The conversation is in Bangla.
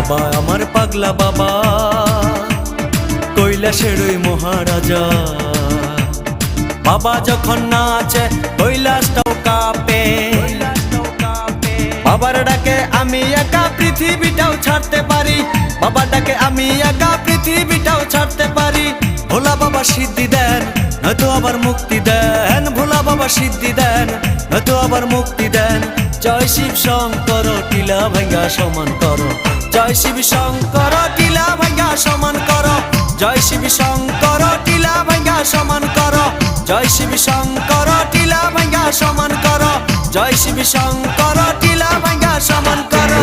বাবা আমার পাগলা বাবা কৈলাসের ওই মহারাজা। বাবা যখন নাচে কৈলাসটাও কাঁপে। বাবার ডাকে আমি একা পৃথিবীটাও ছাড়তে পারি। বাবার ডাকে আমি একা পৃথিবীটাও ছাড়তে পারি। ভোলা বাবা সিদ্ধি দেন নয়তো আবার মুক্তি দেন। ভোলা বাবা সিদ্ধি দেন নয়তো আবার মুক্তি দেন। জয় শিব শঙ্কর টিলা ভাঙ্গা সমান করো। জয় শিব শঙ্কর টিলা ভাঙ্গা সমান করো। জয় শিব শঙ্কর টিলা ভাঙ্গা সমান করো। জয় শিব শঙ্কর টিলা ভাঙ্গা সমান করো। জয় শিব শঙ্কর টিলা ভাঙ্গা সমান করো।